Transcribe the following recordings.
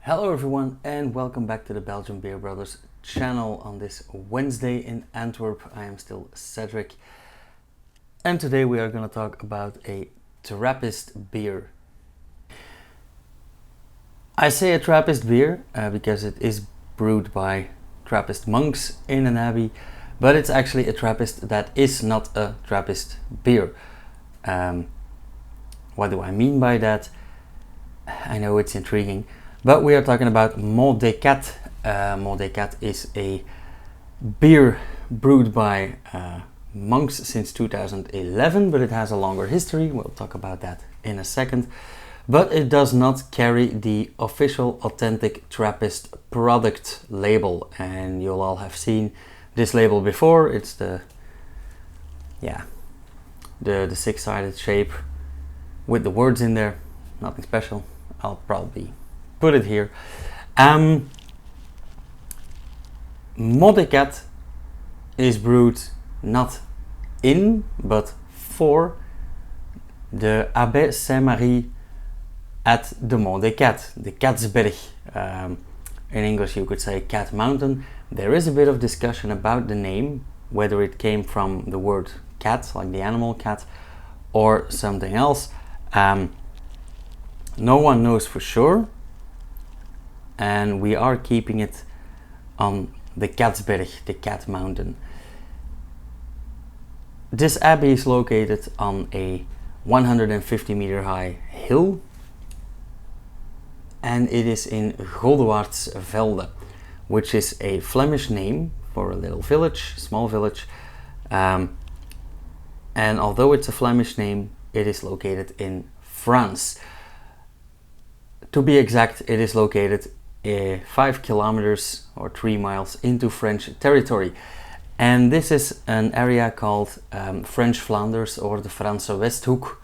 Hello everyone and welcome back to the Belgian Beer Brothers channel on this Wednesday in Antwerp. I am still Cedric and today we are going to talk about a trappist beer. I say a trappist beer because it is brewed by trappist monks in an abbey, but it's actually a trappist that is not a trappist beer. What do I mean by that? I know it's intriguing. But we are talking about Mont Mont is a beer brewed by monks since 2011, but it has a longer history. We'll talk about that in a second. But it does not carry the official authentic Trappist product label, and you'll all have seen this label before. It's the six-sided shape with the words in there. Nothing special. I'll probably put it here. Mont is brewed not in but for the Abbé Saint-Marie at the Mont des Cats, the Katsberg. In English you could say Cat Mountain. There is a bit of discussion about the name, whether it came from the word cat, like the animal cat, or something else. No one knows for sure, and we are keeping it on the Katsberg, the Cat Mountain. This abbey is located on a 150 meter high hill, and it is in Goddewaartsvelde, which is a Flemish name for a little village, small village. And although it's a Flemish name, it is located in France. To be exact, it is located 5 kilometers or 3 miles into French territory. And this is an area called French Flanders or the Franse Westhoek.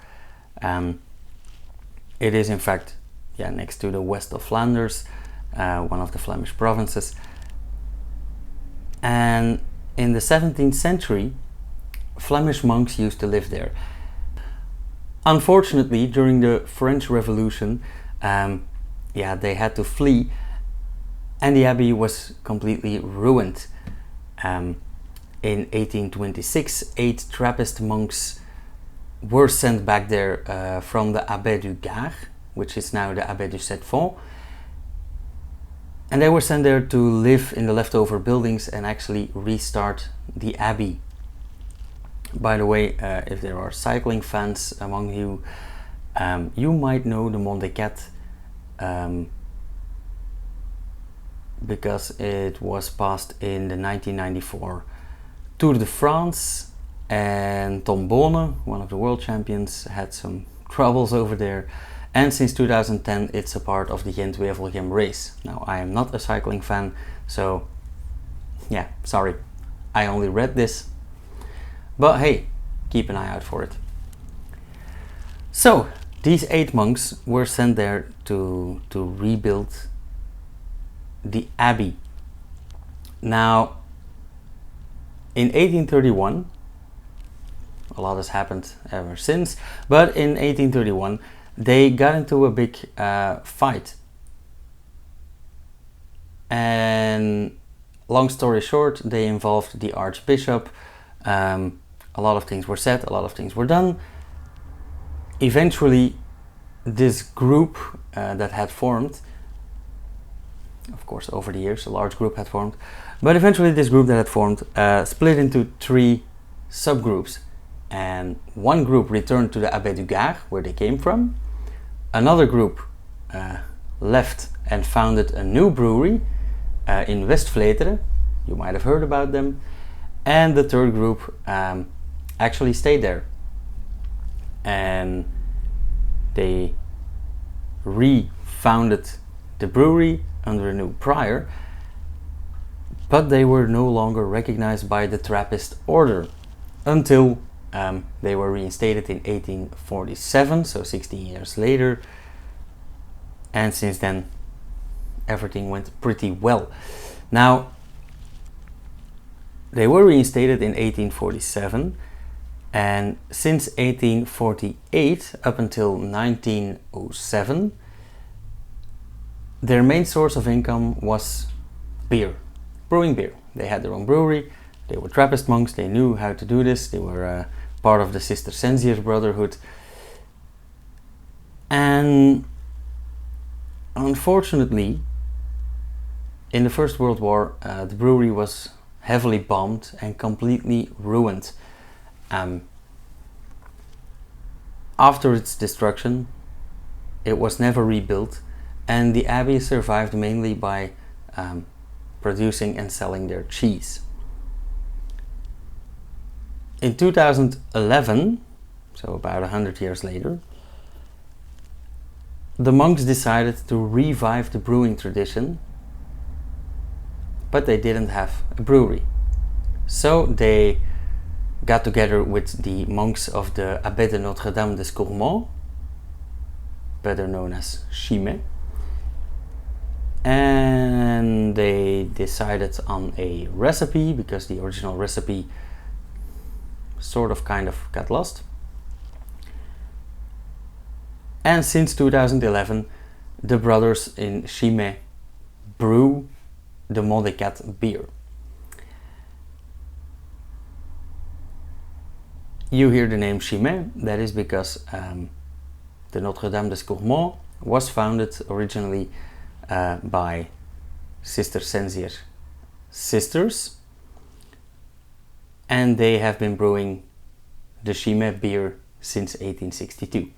It is in fact next to the west of Flanders, one of the Flemish provinces. And in the 17th century, Flemish monks used to live there. Unfortunately, during the French Revolution, they had to flee, and the abbey was completely ruined. In 1826, 8 Trappist monks were sent back there from the Abbé du Gard, which is now the Abbé du Sept-Fonds, and they were sent there to live in the leftover buildings and actually restart the abbey. By the way, if there are cycling fans among you, you might know the Mont des Cats, because it was passed in the 1994 Tour de France, and Tom Bonen, one of the world champions, had some troubles over there, and since 2010 it's a part of the Gent-Wevelgem race. Now, I am not a cycling fan, so sorry, I only read this, but hey, keep an eye out for it. So these 8 monks were sent there to rebuild the abbey. Now, in 1831, a lot has happened ever since, but in 1831 they got into a big fight. And long story short, they involved the archbishop. A lot of things were said, a lot of things were done. Eventually, this group that had formed, of course, over the years, a large group had formed, but eventually this group that had formed split into 3 subgroups. And one group returned to the Abbé du Gard, where they came from. Another group left and founded a new brewery in West-Vleteren. You might have heard about them. And the third group actually stayed there. And they refounded the brewery under a new prior, but they were no longer recognized by the Trappist order until they were reinstated in 1847, so 16 years later, and since then everything went pretty well. Now, they were reinstated in 1847, and since 1848 up until 1907 their main source of income was beer, brewing beer. They had their own brewery, they were Trappist monks, they knew how to do this, they were part of the Cistercian Brotherhood. And unfortunately, in the First World War, the brewery was heavily bombed and completely ruined. After its destruction, it was never rebuilt, and the abbey survived mainly by producing and selling their cheese. In 2011, so about 100 years later, the monks decided to revive the brewing tradition, but they didn't have a brewery. So they got together with the monks of the Abbé de Notre-Dame des Mont, better known as Chimay, and they decided on a recipe because the original recipe kind of got lost. And since 2011, the brothers in Chimay brew the Mont beer. You hear the name Chimay, that is because the Notre-Dame des Mont was founded originally by Cistercian sisters, and they have been brewing the Chimay beer since 1862.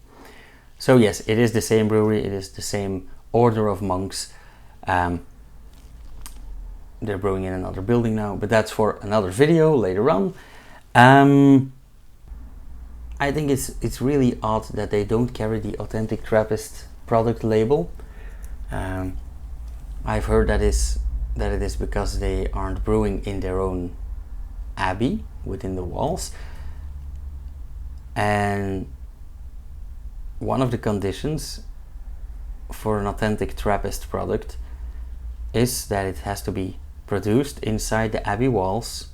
So yes, it is the same brewery, it is the same order of monks. They're brewing in another building now, but that's for another video later on. I think it's really odd that they don't carry the authentic Trappist product label. I've heard that it is because they aren't brewing in their own abbey within the walls, and one of the conditions for an authentic Trappist product is that it has to be produced inside the abbey walls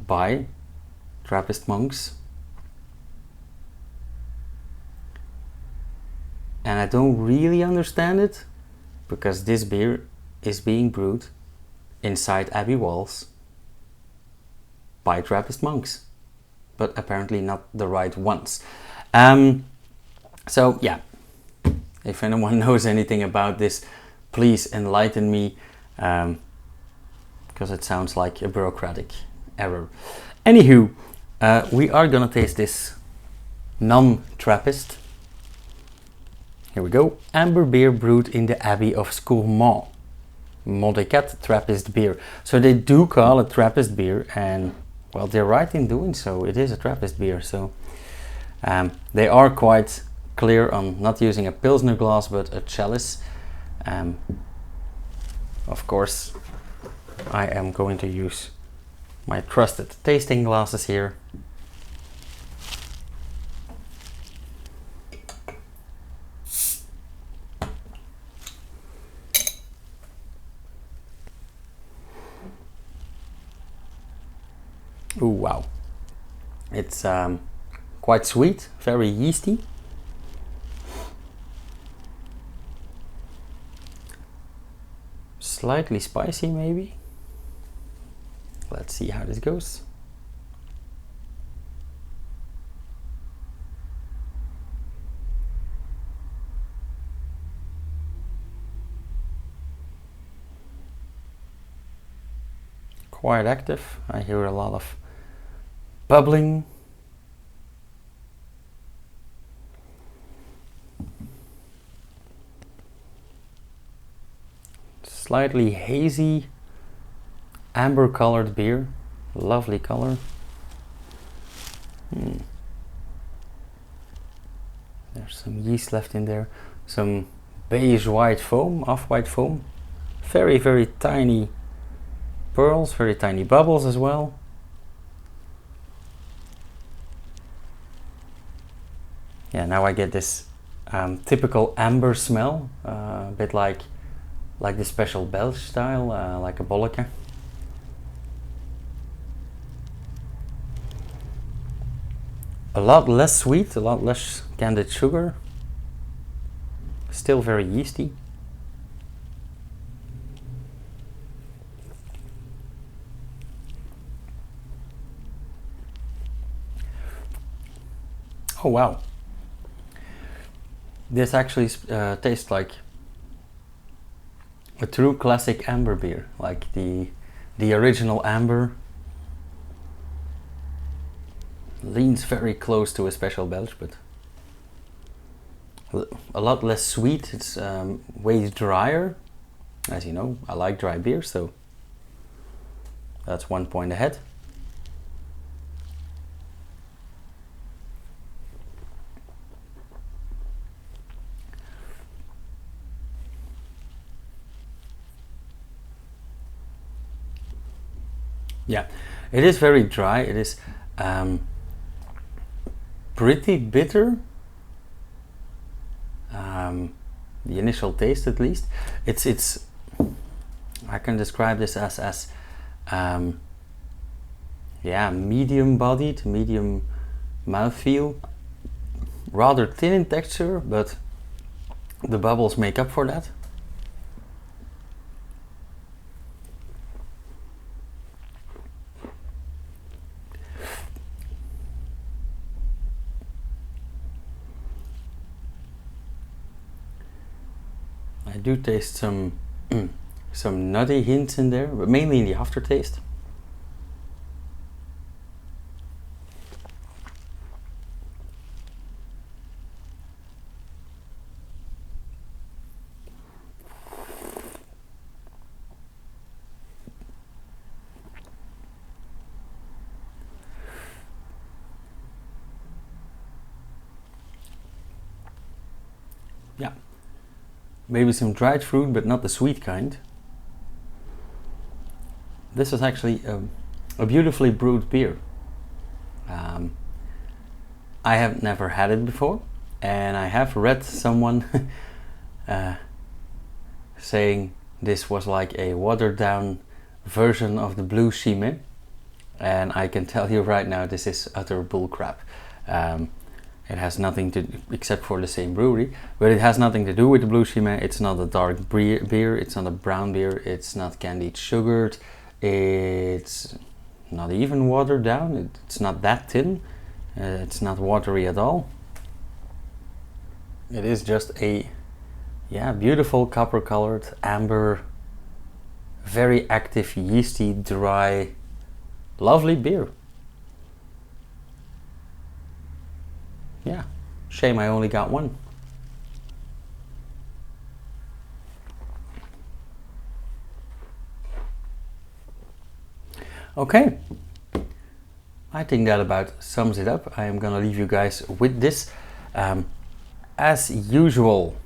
by Trappist monks. And I don't really understand it, because this beer is being brewed inside abbey walls by Trappist monks, but apparently not the right ones. So yeah, if anyone knows anything about this, please enlighten me, because it sounds like a bureaucratic error. Anywho, we are gonna taste this non-Trappist. Here we go. Amber beer brewed in the Abbey of Mont. Mont Trappist beer. So they do call it Trappist beer, and well, they're right in doing so. It is a Trappist beer. So they are quite clear on not using a Pilsner glass, but a chalice. Of course, I am going to use my trusted tasting glasses here. Ooh, wow. It's quite sweet, very yeasty. Slightly spicy maybe. Let's see how this goes. Quite active. I hear a lot of bubbling. Slightly hazy, amber colored beer. Lovely color. There's some yeast left in there. Some beige white foam, off-white foam. Very, very tiny pearls, very tiny bubbles as well. Yeah, now I get this typical amber smell, a bit like the special Belgian style, like a bolleke. A lot less sweet, a lot less candied sugar. Still very yeasty. Oh wow. This actually tastes like a true classic amber beer, like the original amber. Leans very close to a special Belch, but a lot less sweet. It's way drier. As you know, I like dry beer, so that's 1 point ahead. Yeah, it is very dry. It is pretty bitter. The initial taste, at least, it's. I can describe this as yeah, medium-bodied, medium mouthfeel, rather thin in texture, but the bubbles make up for that. I do taste some some nutty hints in there, but mainly in the aftertaste. Yeah, maybe some dried fruit, but not the sweet kind. This is actually a beautifully brewed beer. I have never had it before, and I have read someone saying this was like a watered down version of the Blue Chimay, and I can tell you right now this is utter bullcrap. It has nothing to, except for the same brewery, but it has nothing to do with the Blue Chimay. It's not a dark beer, it's not a brown beer, it's not candied sugared, it's not even watered down, it's not that thin, it's not watery at all. It is just a, yeah, beautiful copper colored, amber, very active, yeasty, dry, lovely beer. Yeah, shame I only got one. Okay, I think that about sums it up. I am gonna leave you guys with this. As usual,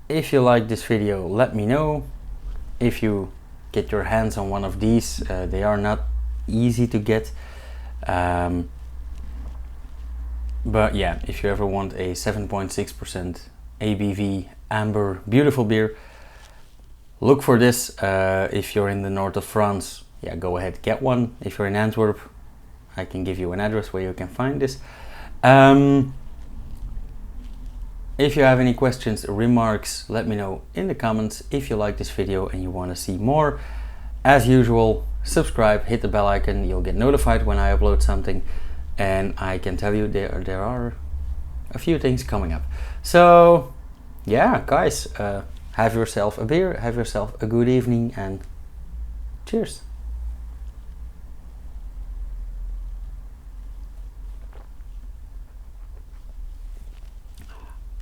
if you like this video, let me know. If you get your hands on one of these, they are not easy to get. But yeah, if you ever want a 7.6% ABV amber beautiful beer, look for this. If you're in the north of France, yeah, go ahead, get one. If you're in Antwerp, I can give you an address where you can find this. If you have any questions, remarks, let me know in the comments. If you like this video and you want to see more, as usual, subscribe, hit the bell icon, you'll get notified when I upload something. And I can tell you there are a few things coming up. So yeah, guys, have yourself a beer, have yourself a good evening, and cheers.